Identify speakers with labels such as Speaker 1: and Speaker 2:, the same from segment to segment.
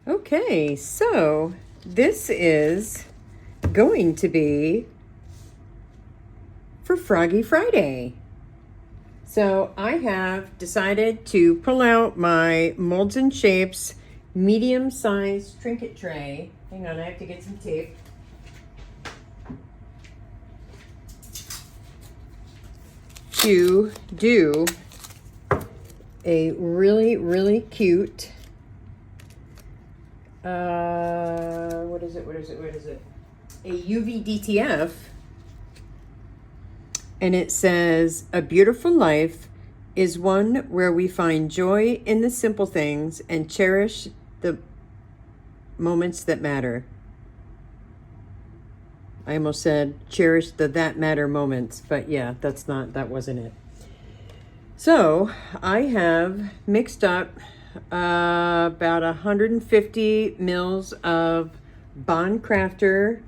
Speaker 1: Okay, so this is going to be for Froggy Friday. So I have decided to pull out my Molds and Shapes medium-sized trinket tray. Hang on, I have to get some tape. To do a really cute what is it? A UV DTF. And it says, a beautiful life is one where we find joy in the simple things and cherish the moments that matter. I almost said cherish the that matter moments, but yeah, that wasn't it. So I have mixed up about 150 mils of Bond Craftor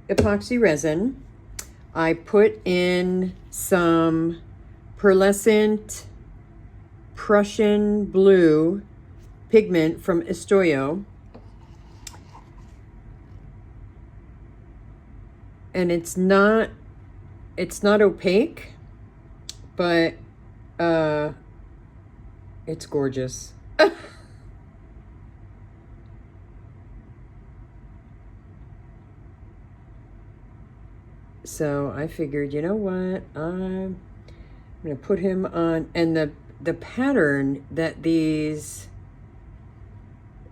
Speaker 1: epoxy resin. I put in some pearlescent Prussian blue pigment from Istoyo. And it's not opaque, but it's gorgeous. So I figured, you know what, I'm gonna put him on, and the pattern that these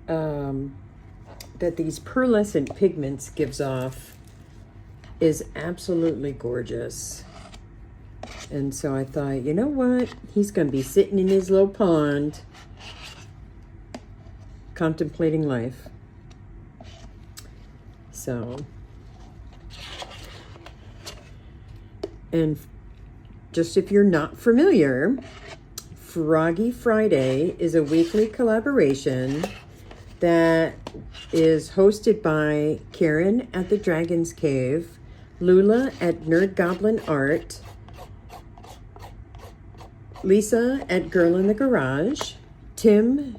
Speaker 1: pearlescent pigments gives off is absolutely gorgeous. And so I thought, you know what, he's gonna be sitting in his little pond contemplating life. So, and just if you're not familiar, Froggy Friday is a weekly collaboration that is hosted by Karen at the Dragon's Cave, Lula at Nerd Goblin Art, Lisa at Girl in the Garage, Tim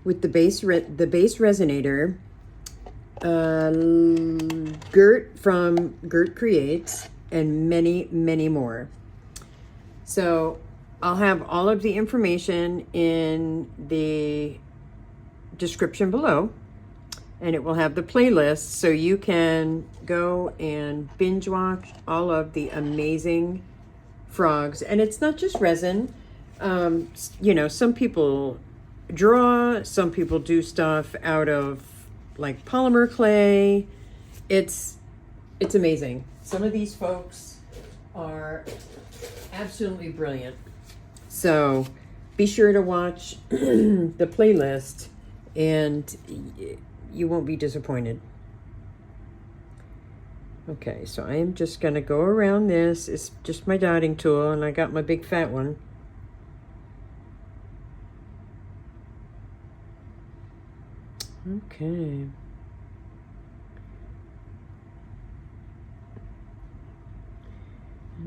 Speaker 1: with the base resonator, Gert from Gert Creates, and many more. So I'll have all of the information in the description below, and it will have the playlist so you can go and binge watch all of the amazing frogs. And it's not just resin. You know, some people draw, some people do stuff out of like polymer clay. It's amazing. Some of these folks are absolutely brilliant. So be sure to watch the playlist and you won't be disappointed. Okay, so I am just gonna go around this. It's just my dotting tool, and I got my big fat one. Okay.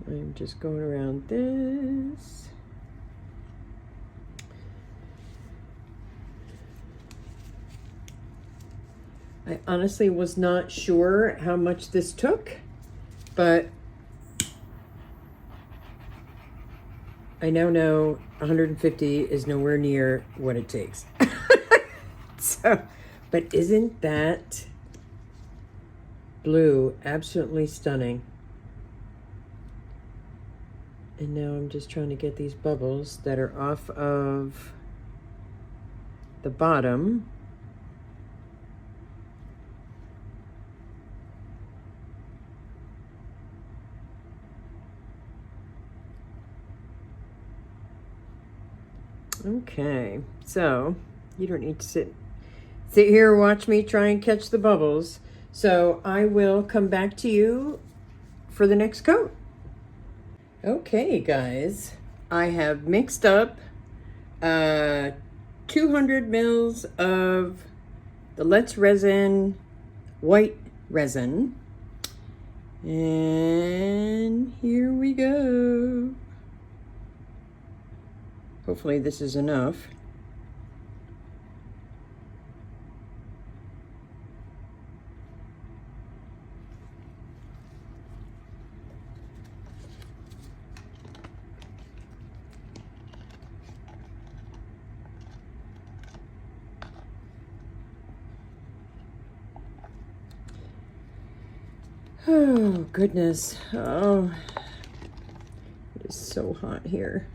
Speaker 1: I'm just going around this. I honestly was not sure how much this took, but I now know 150 is nowhere near what it takes. So, but isn't that blue absolutely stunning? And now I'm just trying to get these bubbles that are off of the bottom. Okay, so you don't need to sit here and watch me try and catch the bubbles. So I will come back to you for the next coat. Okay, guys, I have mixed up 200 mils of the Let's Resin white resin. And here we go. Hopefully this is enough. Oh, goodness. Oh, it is so hot here.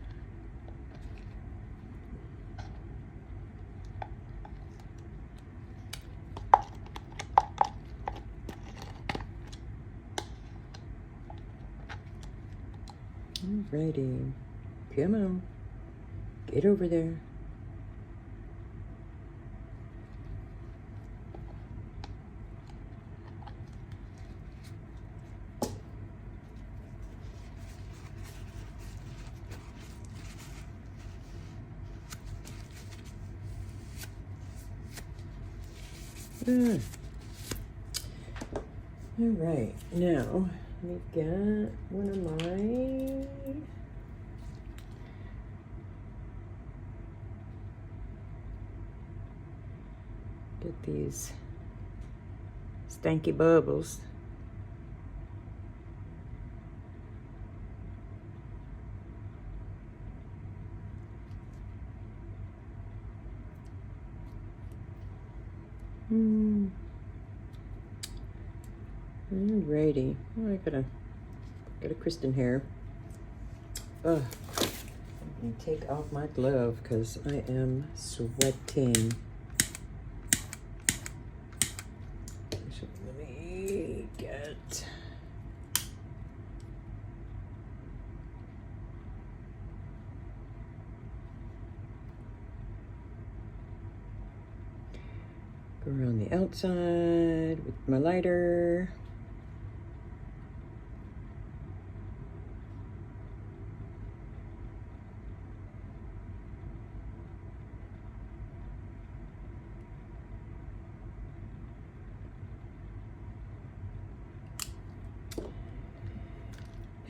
Speaker 1: Alrighty. Come on. Get over there. All right, now let me get one of my these stanky bubbles. Alrighty. Oh, I gotta Kristen here. Ugh. I'm gonna take off my glove because I am sweating. So let me get go around the outside with my lighter.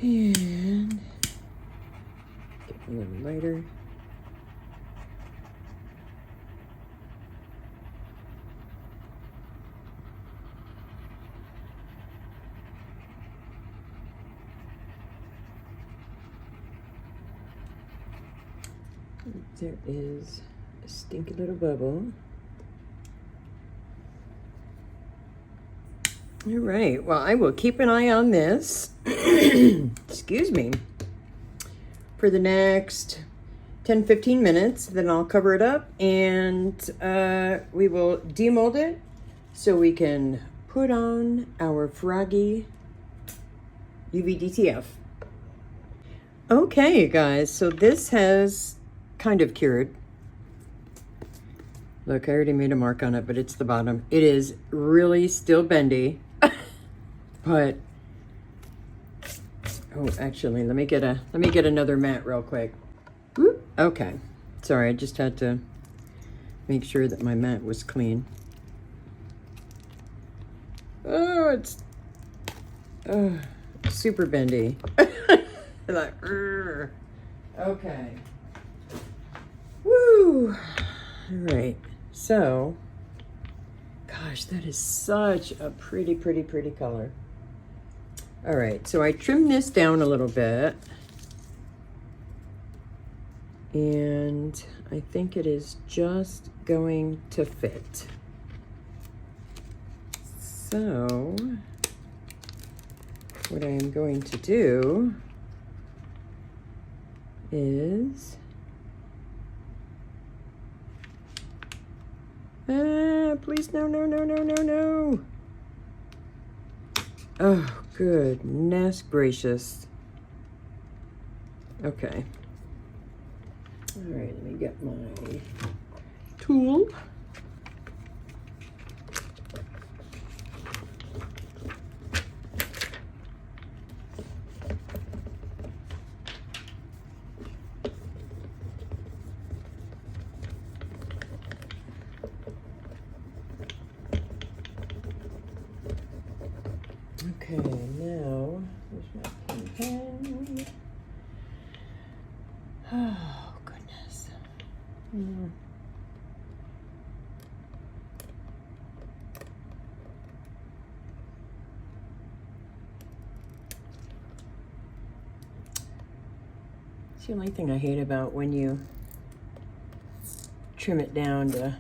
Speaker 1: And get a little lighter. There is a stinky little bubble. All right, well, I will keep an eye on this, excuse me, for the next 10-15 minutes. Then I'll cover it up and we will demold it so we can put on our Froggy UV DTF. Okay, you guys, so this has kind of cured. Look, I already made a mark on it, but it's the bottom. It is really still bendy. But oh, actually, let me get another mat real quick. Whoop. Okay. Sorry, I just had to make sure that my mat was clean. Oh, it's super bendy. Like, okay. Woo. All right. So, gosh, that is such a pretty color. All right, so I trimmed this down a little bit. And I think it is just going to fit. So, what I am going to do is please, no. Oh, goodness gracious. Okay. All right, let me get my tool. Okay, now, here's my pen. Oh, goodness. It's the only thing I hate about when you trim it down to,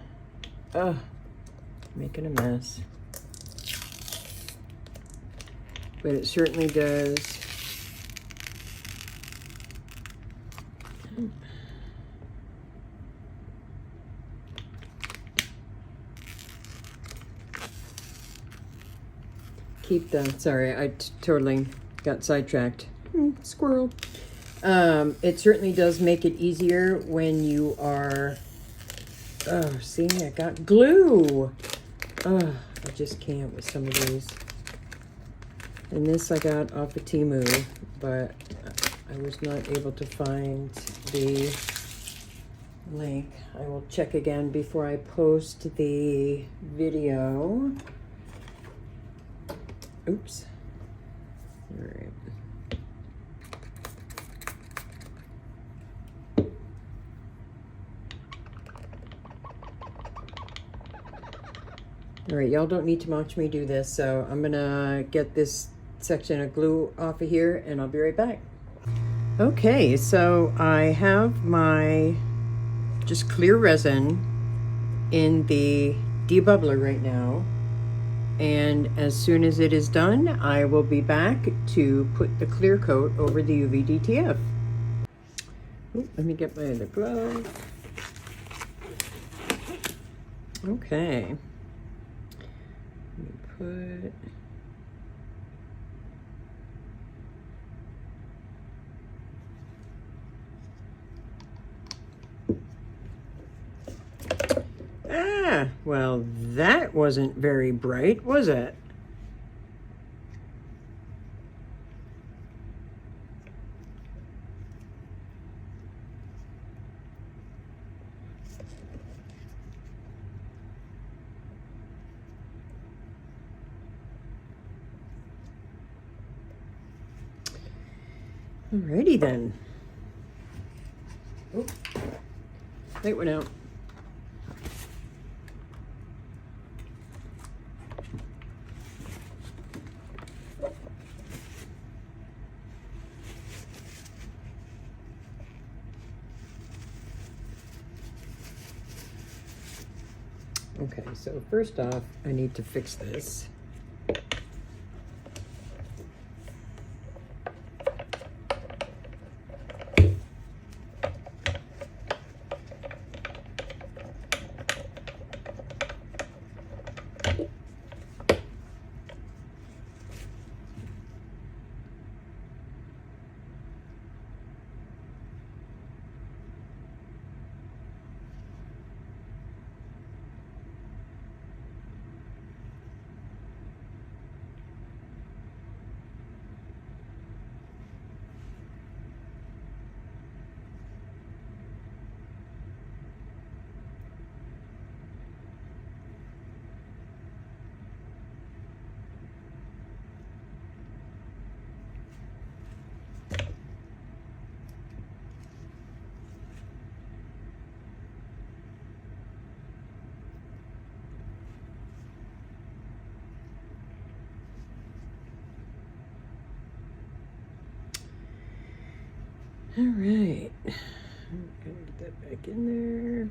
Speaker 1: making a mess. but it certainly does. Keep the, sorry, I totally got sidetracked. Squirrel. It certainly does make it easier when you are, oh, see, I got glue. Oh, I just can't with some of these. And this I got off of Temu, but I was not able to find the link. I will check again before I post the video. Oops. All right. All right, y'all don't need to watch me do this, so I'm gonna get this section of glue off of here and I'll be right back. Okay, so I have my just clear resin in the debubbler right now. And as soon as it is done, I will be back to put the clear coat over the UV DTF. Ooh, let me get my other glove. Okay. Let me put... Ah, well, that wasn't very bright, was it? Alrighty then. Oh, light went out. Okay, so first off, I need to fix this. All right, I'm gonna get that back in there.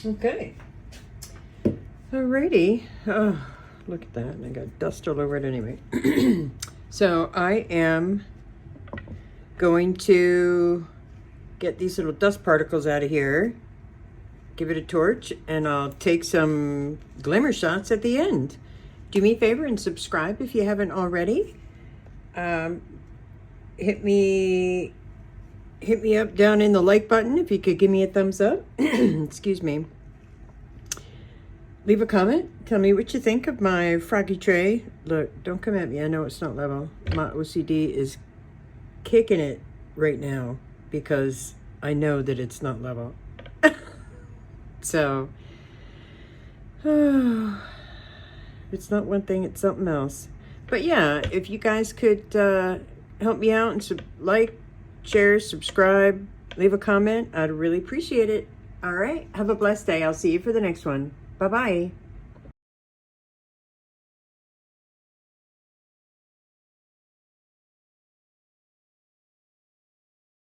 Speaker 1: Okay. Alrighty. Oh, look at that. And I got dust all over it anyway. So I am going to get these little dust particles out of here, give it a torch, and I'll take some glimmer shots at the end. Do me a favor and subscribe if you haven't already. Hit me up down in the like button if you could give me a thumbs up. Excuse me. leave a comment. Tell me what you think of my froggy tray. Look, don't come at me. I know it's not level. My OCD is kicking it right now because I know that it's not level. So, it's not one thing, it's something else. But yeah, if you guys could help me out and like, share, subscribe, leave a comment, I'd really appreciate it. All right, have a blessed day. I'll see you for the next one. Bye-bye.